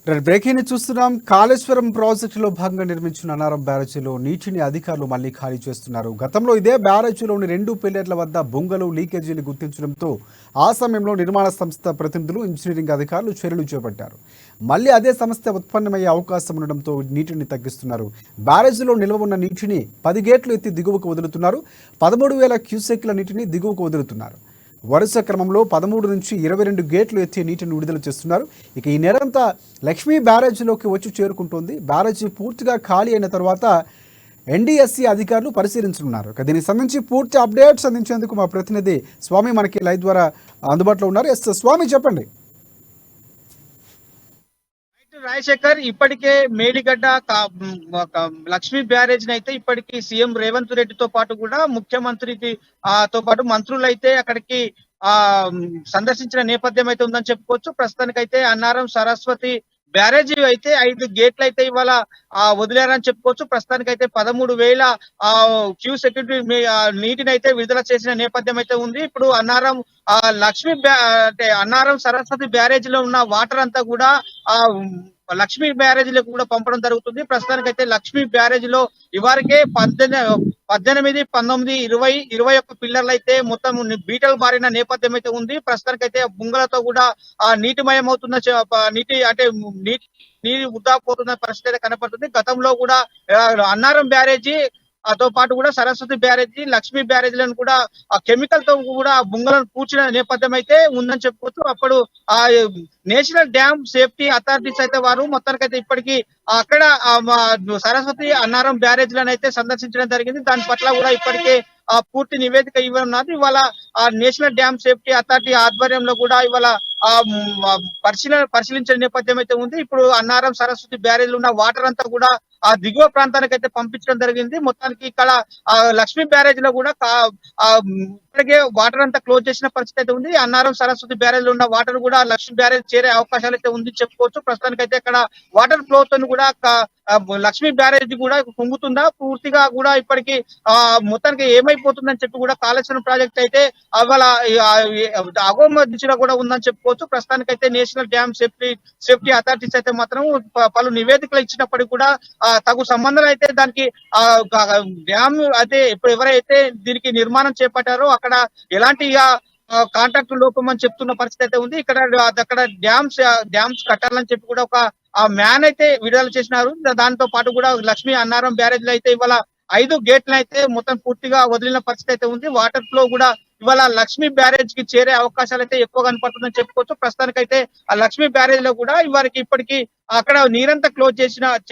Breaking చూస్తున్నాం. కాళేశ్వరం ప్రాజెక్టులో భాగంగా నిర్మించిన అన్నారం బ్యారేజీలో నీటిని అధికారులు మళ్లీ ఖాళీ చేస్తున్నారు. గతంలో ఇదే బ్యారేజీలోని 2 పిల్లర్ల వద్ద బొంగలు లీకేజీని గుర్తించడంతో ఆ సమయంలో నిర్మాణ సంస్థ ప్రతినిధులు, ఇంజనీరింగ్ అధికారులు చర్యలు చేపట్టారు. మళ్లీ అదే సమస్య ఉత్పన్నమయ్యే అవకాశం ఉండడంతో నీటిని తగ్గిస్తున్నారు. బ్యారేజీలో నిల్వ ఉన్న నీటిని 10 గేట్లు ఎత్తి దిగువకు వదులుతున్నారు. 13,000 క్యూసెక్ల నీటిని దిగువకు వదులుతున్నారు. వరుస క్రమంలో 13 నుంచి 22 గేట్లు ఎత్తి నీటిని విడుదల చేస్తున్నారు. ఇక ఈ నెలంతా లక్ష్మీ బ్యారేజీలోకి వచ్చి చేరుకుంటోంది. బ్యారేజీ పూర్తిగా ఖాళీ అయిన తర్వాత ఎన్డీఎస్సీ అధికారులు పరిశీలించనున్నారు. ఇక దీనికి సంబంధించి పూర్తి అప్డేట్స్ అందించేందుకు మా ప్రతినిధి స్వామి మనకి లైవ్ ద్వారా అందుబాటులో ఉన్నారు. ఎస్ స్వామి, చెప్పండి. రాజశేఖర్, ఇప్పటికే మేడిగడ్డ లక్ష్మీ బ్యారేజ్ అయితే ఇప్పటికి సీఎం రేవంత్ రెడ్డితో పాటు కూడా ముఖ్యమంత్రికి తో పాటు మంత్రులు అయితే అక్కడికి సందర్శించిన నేపథ్యం అయితే ఉందని చెప్పుకోవచ్చు. ప్రస్తుతానికైతే అన్నారం సరస్వతి బ్యారేజీ అయితే 5 గేట్లు అయితే ఇవాళ వదిలేరని చెప్పుకోవచ్చు. ప్రస్తుతానికైతే 13,000 క్యూసెక్ నీటిని అయితే విడుదల చేసిన నేపథ్యం అయితే ఉంది. ఇప్పుడు అన్నారం అంటే అన్నారం సరస్వతి బ్యారేజీలో ఉన్న వాటర్ అంతా కూడా లక్ష్మీ బ్యారేజీలకు కూడా పంపడం జరుగుతుంది. ప్రస్తుతానికైతే లక్ష్మీ బ్యారేజీలో ఇవరకే 18, 19, 20, 21 పిల్లర్లు అయితే మొత్తం బీటలు బారిన నేపథ్యం అయితే ఉంది. ప్రస్తుతానికైతే బుంగలతో కూడా నీటిమయం అవుతున్న నీటి వృధా పోతున్న పరిస్థితి అయితే కనపడుతుంది. గతంలో కూడా అన్నారం బ్యారేజీ తో పాటు కూడా సరస్వతి బ్యారేజీ, లక్ష్మీ బ్యారేజీలను కూడా కెమికల్ తో కూడా బుంగలను పూడ్చిన నేపథ్యం అయితే ఉందని చెప్పుకోవచ్చు. అప్పుడు నేషనల్ డ్యామ్ సేఫ్టీ అథారిటీస్ అయితే వారు మొత్తానికైతే ఇప్పటికీ అక్కడ సరస్వతి అన్నారం బ్యారేజీలను అయితే సందర్శించడం జరిగింది. దాని పట్ల కూడా ఇప్పటికే పూర్తి నివేదిక ఇవ్వనున్నది. ఇవాళ నేషనల్ డ్యామ్ సేఫ్టీ అథారిటీ ఆధ్వర్యంలో కూడా ఇవాళ పరిశీలించిన నేపథ్యం అయితే ఉంది. ఇప్పుడు అన్నారం సరస్వతి బ్యారేజ్ ఉన్న వాటర్ అంతా కూడా దిగువ ప్రాంతానికి అయితే పంపించడం జరిగింది. మొత్తానికి ఇక్కడ లక్ష్మీ బ్యారేజ్ లో కూడా ఇప్పటికే వాటర్ అంతా క్లోజ్ చేసిన పరిస్థితి అయితే ఉంది. అన్నారం సరస్వతి బ్యారేజ్ లో ఉన్న వాటర్ కూడా లక్ష్మీ బ్యారేజ్ చేరే అవకాశాలు అయితే ఉంది చెప్పుకోవచ్చు. ప్రస్తుతానికైతే ఇక్కడ వాటర్ ఫ్లో తో కూడా లక్ష్మీ బ్యారేజ్ కూడా కుంగుతుందా పూర్తిగా కూడా ఇప్పటికి మొత్తానికి ఏమైపోతుందని చెప్పి కూడా కాళేశ్వరం ప్రాజెక్ట్ అయితే అవాళ అగోమ దిశలో కూడా ఉందని చెప్పుకోవచ్చు. ప్రస్తుతానికైతే నేషనల్ డ్యామ్ సేఫ్టీ అథారిటీస్ అయితే మాత్రం పలు నివేదికలు ఇచ్చినప్పటికీ కూడా తగు సంబంధాలు అయితే దానికి డ్యామ్ అయితే ఇప్పుడు ఎవరైతే దీనికి నిర్మాణం చేపట్టారో అక్కడ ఎలాంటి కాంట్రాక్ట్ లోపం అని చెప్తున్న పరిస్థితి అయితే ఉంది. అక్కడ డ్యామ్స్ కట్టాలని చెప్పి కూడా ఒక మ్యాన్ అయితే విడుదల చేసినారు. దాంతో పాటు కూడా లక్ష్మీ అన్నారం బ్యారేజ్ లో అయితే ఇవాళ 5 గేట్లను అయితే మొత్తం పూర్తిగా వదిలిన పరిస్థితి అయితే ఉంది. వాటర్ ఫ్లో కూడా ఇవాళ లక్ష్మీ బ్యారేజ్ కి చేరే అవకాశాలు అయితే ఎక్కువ కనపడుతుందని చెప్పుకోవచ్చు. ప్రస్తుతానికైతే ఆ లక్ష్మీ బ్యారేజ్ లో కూడా ఇప్పటికి అక్కడ నీరంతా క్లోజ్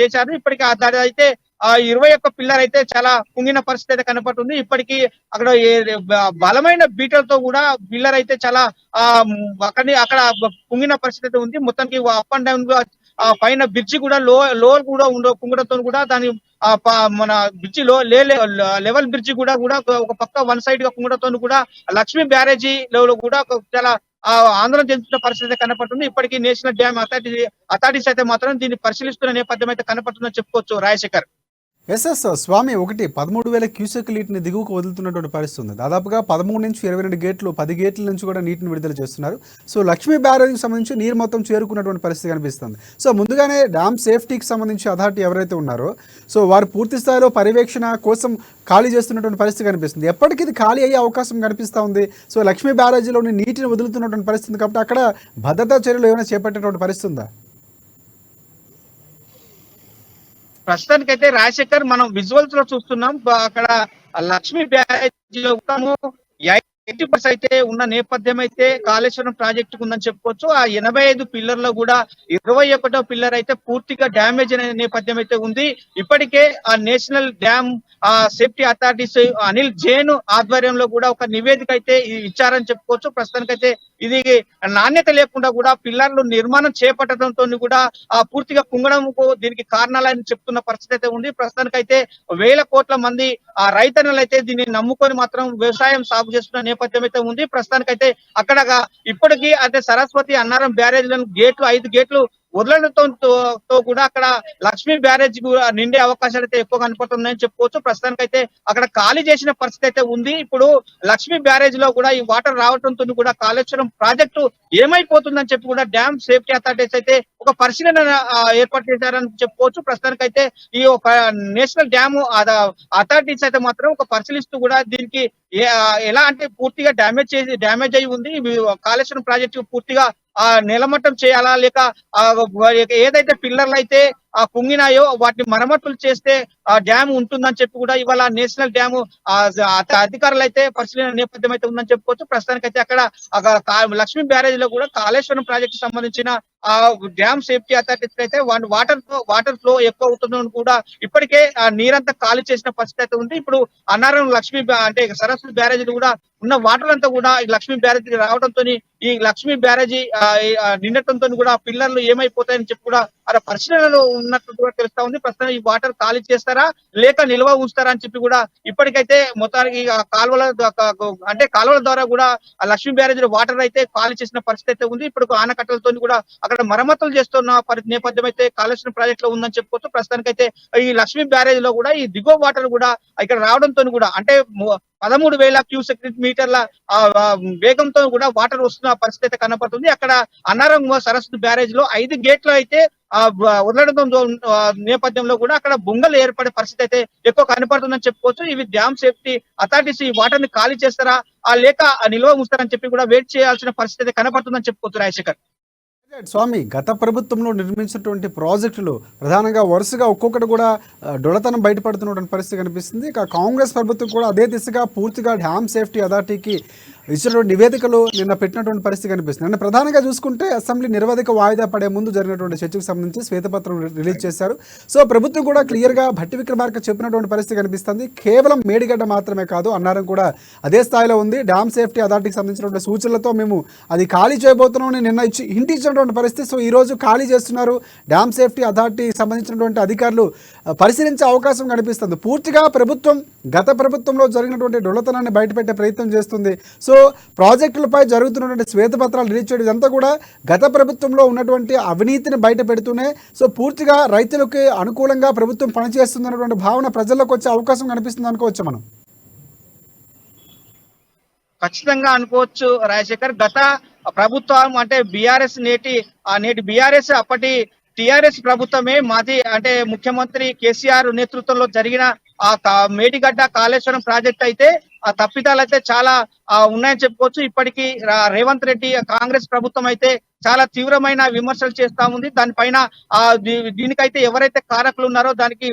చేశారు. ఇప్పటికి అయితే 21 పిల్లర్ అయితే చాలా కుంగిన పరిస్థితి అయితే కనపడుతుంది. ఇప్పటికీ అక్కడ బలమైన బీటలతో కూడా పిల్లర్ అయితే చాలా అక్కడ కుంగిన పరిస్థితి అయితే ఉంది. మొత్తానికి అప్ అండ్ డౌన్ గా పైన బ్రిడ్జి కూడా లో కూడా కుంగడంతో కూడా దాని మన బ్రిడ్జి లెవెల్ బ్రిడ్జి కూడా ఒక పక్క వన్ సైడ్ గా కుంగడంతో కూడా లక్ష్మీ బ్యారేజీ లో కూడా చాలా ఆందోళన చెందుతున్న పరిస్థితి కనపడుతుంది. ఇప్పటికీ నేషనల్ డ్యామ్ అథారిటీస్ అయితే మాత్రం దీన్ని పరిశీలిస్తున్న నేపథ్యం అయితే కనపడుతుందని చెప్పుకోవచ్చు. రాజశేఖర్, స్వామి, 13,000 క్యూసెక్ నీటిని దిగువకు వదులుతున్నటువంటి పరిస్థితి ఉంది. దాదాపుగా 13 నుంచి 22 గేట్లు, 10 గేట్ల నుంచి కూడా నీటిని విడుదల చేస్తున్నారు. సో లక్ష్మీ బ్యారేజ్కి సంబంధించి నీరు మొత్తం చేరుకున్నటువంటి పరిస్థితి కనిపిస్తుంది. సో ముందుగానే డ్యామ్ సేఫ్టీకి సంబంధించి అథారిటీ ఎవరైతే ఉన్నారో సో వారు పూర్తి స్థాయిలో పర్యవేక్షణ కోసం ఖాళీ చేస్తున్నటువంటి పరిస్థితి కనిపిస్తుంది. ఎప్పటికీ ఇది ఖాళీ అయ్యే అవకాశం కనిపిస్తూ ఉంది. సో లక్ష్మీ బ్యారేజీలోని నీటిని వదులుతున్నటువంటి పరిస్థితి కాబట్టి అక్కడ భద్రతా చర్యలు ఏమైనా చేపట్టేటువంటి పరిస్థితి ఉందా? ప్రస్తుతానికైతే రాజశేఖర్, మనం విజువల్స్ లో చూస్తున్నాం. అక్కడ లక్ష్మీ బ్యారేజ్ లో 80% అయితే ఉన్న నేపథ్యం అయితే కాళేశ్వరం ప్రాజెక్టుకు ఉందని చెప్పుకోవచ్చు. ఆ 85 పిల్లర్లో కూడా 21వ పిల్లర్ అయితే పూర్తిగా డ్యామేజ్ అనే నేపథ్యం అయితే ఉంది. ఇప్పటికే ఆ national dam safety authorities Anil Jain ఆధ్వర్యంలో కూడా ఒక నివేదిక అయితే ఇచ్చారని చెప్పుకోవచ్చు. ప్రస్తుతానికైతే ఇది నాణ్యత లేకుండా కూడా పిల్లర్లు నిర్మాణం చేపట్టడంతో కూడా పూర్తిగా కుంగడంకు దీనికి కారణాలని చెప్తున్న పరిస్థితి అయితే ఉంది. ప్రస్తుతానికైతే 1,000 కోట్ల మంది రైతన్నలు అయితే దీన్ని నమ్ముకొని మాత్రం వ్యవసాయం సాగు చేస్తున్న నేపథ్యం అయితే ఉంది. ప్రస్తుతానికైతే అక్కడ ఇప్పటికీ అంటే సరస్వతి అన్నారం బ్యారేజ్లను 5 గేట్లు వదలడంతో కూడా అక్కడ లక్ష్మీ బ్యారేజ్ నిండే అవకాశాలు అయితే ఎక్కువ కనపడుతున్నాయని చెప్పుకోవచ్చు. ప్రస్తుతానికైతే అక్కడ ఖాళీ చేసిన పరిస్థితి అయితే ఉంది. ఇప్పుడు లక్ష్మీ బ్యారేజ్ లో కూడా ఈ వాటర్ రావడంతో కూడా కాళేశ్వరం ప్రాజెక్టు ఏమైపోతుందని చెప్పి కూడా డ్యామ్ సేఫ్టీ అథారిటీస్ అయితే ఒక పరిశీలన ఏర్పాటు చేశారని చెప్పుకోవచ్చు. ప్రస్తుతానికైతే ఈ ఒక నేషనల్ డ్యామ్ అథారిటీస్ అయితే మాత్రం ఒక పరిశీలిస్తూ కూడా దీనికి ఎలా అంటే పూర్తిగా డ్యామేజ్ అయి ఉంది. కాళేశ్వరం ప్రాజెక్టు పూర్తిగా నేలమట్టం చేయాలా లేక ఏదైతే పిల్లర్లు అయితే కుంగినాయో వాటిని మరమ్మతులు చేస్తే డ్యామ్ ఉంటుందని చెప్పి కూడా ఇవాళ నేషనల్ డ్యామ్ అధికారులు అయితే పరిశీలన నేపథ్యం అయితే ఉందని చెప్పుకోవచ్చు. ప్రస్తుతానికైతే అక్కడ లక్ష్మీ బ్యారేజ్ లో కూడా కాళేశ్వరం ప్రాజెక్టు సంబంధించిన డ్యామ్ సేఫ్టీ అథారిటీస్ అయితే వాటర్ ఫ్లో ఎక్కువ అవుతుందని కూడా ఇప్పటికే నీరంతా ఖాళీ చేసిన పరిస్థితి అయితే ఉంది. ఇప్పుడు అన్నారం అంటే సరస్వతి బ్యారేజ్ కూడా ఉన్న వాటర్ అంతా కూడా ఈ లక్ష్మీ బ్యారేజ్ రావడంతో ఈ లక్ష్మీ బ్యారేజీ నిండటంతో కూడా పిల్లర్లు ఏమైపోతాయని చెప్పి కూడా అక్కడ పరిశీలనలో ఉన్నట్టు కూడా తెలుస్తా ఉంది. ప్రస్తుతం ఈ వాటర్ ఖాళీ చేస్తారా లేక నిల్వ ఉంచుతారా అని చెప్పి కూడా ఇప్పటికైతే మొత్తానికి కాలువల ద్వారా కూడా ఆ లక్ష్మీ బ్యారేజ్ వాటర్ అయితే ఖాళీ చేసిన పరిస్థితి అయితే ఉంది. ఇప్పుడు ఆనకట్టలతో కూడా అక్కడ మరమ్మతులు చేస్తున్న నేపథ్యం అయితే కాళేశ్వరం ప్రాజెక్ట్ లో ఉందని చెప్పుకోవచ్చు. ప్రస్తుతానికైతే ఈ లక్ష్మీ బ్యారేజ్ లో కూడా ఈ దిగువ వాటర్ కూడా ఇక్కడ రావడంతో కూడా అంటే 13,000 క్యూసెక్ మీటర్ల వేగంతో కూడా వాటర్ వస్తున్న పరిస్థితి అయితే కనపడుతుంది. అక్కడ అన్నారం సరస్వతి బ్యారేజ్ లో 5 గేట్లు అయితే వదలడంతో నేపథ్యంలో కూడా అక్కడ బొంగలు ఏర్పడే పరిస్థితి అయితే ఎక్కువ కనపడుతుందని చెప్పుకోవచ్చు. ఇవి డ్యామ్ సేఫ్టీ అథారిటీస్ ఈ వాటర్ ని ఖాళీ చేస్తారా లేక నిల్వ ఉంచుతారని చెప్పి కూడా వెయిట్ చేయాల్సిన పరిస్థితి అయితే కనపడుతుందని చెప్పుకోవచ్చు రాజశేఖర్. స్వామి, గత ప్రభుత్వంలో నిర్మించినటువంటి ప్రాజెక్టులు ప్రధానంగా వరుసగా ఒక్కొక్కటి కూడా డొలతనం బయటపడుతున్నటువంటి పరిస్థితి కనిపిస్తుంది. ఇక కాంగ్రెస్ ప్రభుత్వం కూడా అదే దిశగా పూర్తిగా డ్యామ్ సేఫ్టీ అథారిటీకి ఇచ్చినటువంటి నివేదికలు నిన్న పెట్టినటువంటి పరిస్థితి కనిపిస్తుంది. నిన్న ప్రధానంగా చూసుకుంటే అసెంబ్లీ నిరవధిక వాయిదా పడే ముందు జరిగినటువంటి చర్చకు సంబంధించి శ్వేతపత్రం రిలీజ్ చేశారు. సో ప్రభుత్వం కూడా క్లియర్గా భట్టి విక్రమార్క చెప్పినటువంటి పరిస్థితి కనిపిస్తుంది. కేవలం మేడిగడ్డ మాత్రమే కాదు, అన్నారం కూడా అదే స్థాయిలో ఉంది. డ్యామ్ సేఫ్టీ అథారిటీకి సంబంధించినటువంటి సూచనలతో మేము అది ఖాళీ చేయబోతున్నాం నిన్న హింట్ ఇచ్చినటువంటి పరిస్థితి. సో ఈరోజు ఖాళీ చేస్తున్నారు. డ్యామ్ సేఫ్టీ అథారిటీకి సంబంధించినటువంటి అధికారులు పరిశీలించే అవకాశం కనిపిస్తుంది. పూర్తిగా ప్రభుత్వం గత ప్రభుత్వంలో జరిగినటువంటి డొల్లతనాన్ని బయటపెట్టే ప్రయత్నం చేస్తుంది. సో ప్రాజెక్టులపై జరుగుతున్నటువంటి శ్వేతపత్రాలు రిలీజ్ చేయడం ఇదంతా కూడా గత ప్రభుత్వంలో ఉన్నటువంటి అవినీతిని బయట పెడుతూనే సో పూర్తిగా రైతులకి అనుకూలంగా ప్రభుత్వం పనిచేస్తుందన్నటువంటి భావన ప్రజల్లోకి వచ్చే అవకాశం కనిపిస్తుంది అనుకోవచ్చు మనం. ఖచ్చితంగా అనుకోవచ్చు రాజశేఖర్. గత ప్రభుత్వం అంటే బీఆర్ఎస్ నేటి బీఆర్ఎస్ అప్పటి టిఆర్ఎస్ ప్రభుత్వమే మాది అంటే ముఖ్యమంత్రి కేసీఆర్ నేతృత్వంలో జరిగిన మేడిగడ్డ కాళేశ్వరం ప్రాజెక్ట్ అయితే ఆ తప్పిదాలు అయితే చాలా ఉన్నాయని చెప్పుకోవచ్చు. ఇప్పటికీ రేవంత్ రెడ్డి కాంగ్రెస్ ప్రభుత్వం అయితే చాలా తీవ్రమైన విమర్శలు చేస్తా ఉంది. దానిపైన దీనికైతే ఎవరైతే కారకులు ఉన్నారో దానికి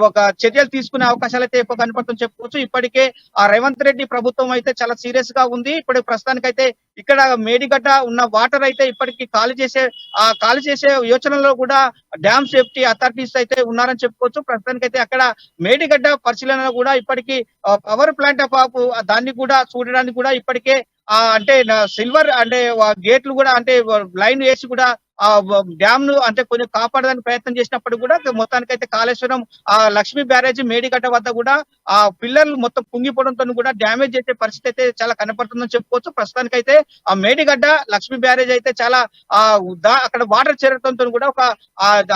ఒక చర్యలు తీసుకునే అవకాశాలు అయితే ఎక్కువ కనపడుతుందని చెప్పుకోవచ్చు. ఇప్పటికే రేవంత్ రెడ్డి ప్రభుత్వం అయితే చాలా సీరియస్ గా ఉంది. ఇప్పుడు ప్రస్తుతానికైతే ఇక్కడ మేడిగడ్డ ఉన్న వాటర్ అయితే ఇప్పటికీ ఖాళీ చేసే యోచనలో కూడా డ్యామ్ సేఫ్టీ అథారిటీస్ అయితే ఉన్నారని చెప్పుకోవచ్చు. ప్రస్తుతానికైతే అక్కడ మేడిగడ్డ పరిశీలనలో కూడా ఇప్పటికీ పవర్ ప్లాంట్ ఆఫ్ దాన్ని కూడా చూడడానికి కూడా ఇప్పటికే అంటే సిల్వర్ అంటే గేట్లు కూడా అంటే లైన్ వేసి కూడా ఆ డ్యామ్ ను అంటే కొంచెం కాపాడడానికి ప్రయత్నం చేసినప్పుడు కూడా మొత్తానికైతే కాళేశ్వరం లక్ష్మీ బ్యారేజ్ మేడిగడ్డ వద్ద కూడా ఆ పిల్లర్లు మొత్తం కుంగిపోవడంతో కూడా డ్యామేజ్ చేసే పరిస్థితి అయితే చాలా కనపడుతుందని చెప్పుకోవచ్చు. ప్రస్తుతానికైతే ఆ మేడిగడ్డ లక్ష్మీ బ్యారేజ్ అయితే చాలా అక్కడ వాటర్ చేరడంతో కూడా ఒక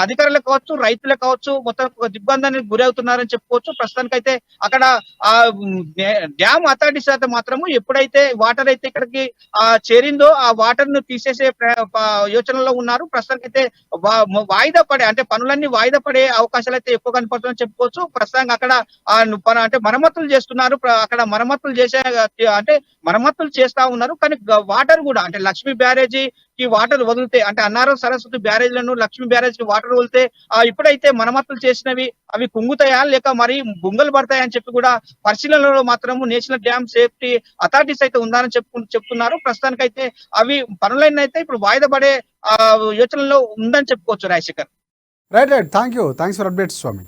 అధికారులు కావచ్చు రైతులే కావచ్చు మొత్తం ఒక దిగ్బంధానికి గురవుతున్నారని చెప్పుకోవచ్చు. ప్రస్తుతానికైతే అక్కడ ఆ డ్యామ్ అథారిటీస్ అయితే మాత్రము ఎప్పుడైతే వాటర్ అయితే ఇక్కడికి చేరిందో ఆ వాటర్ ను తీసేసే యోచనలో ఉన్నారు. ప్రస్తుతానికైతే వాయిదా పడే అంటే పనులన్నీ వాయిదా పడే అవకాశాలు అయితే ఎక్కువ కనపడుతుందని చెప్పుకోవచ్చు. ప్రస్తుతానికి అక్కడ అంటే మరమ్మతులు చేస్తున్నారు. అక్కడ మరమ్మతులు చేస్తా ఉన్నారు. కానీ వాటర్ కూడా అంటే లక్ష్మీ బ్యారేజీ కి వాటర్ వదిలితే అంటే అన్నారం సరస్వతి బ్యారేజ్లను లక్ష్మీ బ్యారేజ్ కి వాటర్ వదిలితే ఇప్పుడైతే మరమ్మతులు చేసినవి అవి కుంగుతాయా లేక మరి బొంగలు పడతాయా అని చెప్పి కూడా పరిశీలనలో మాత్రము నేషనల్ డ్యామ్ సేఫ్టీ అథారిటీస్ అయితే ఉందని చెప్తున్నారు. ప్రస్తుతానికైతే అవి పనులైన అయితే ఇప్పుడు వాయిదా పడే యోచనలో ఉందని చెప్పుకోవచ్చు Rajashekar. Right. Thanks for updates Swamy.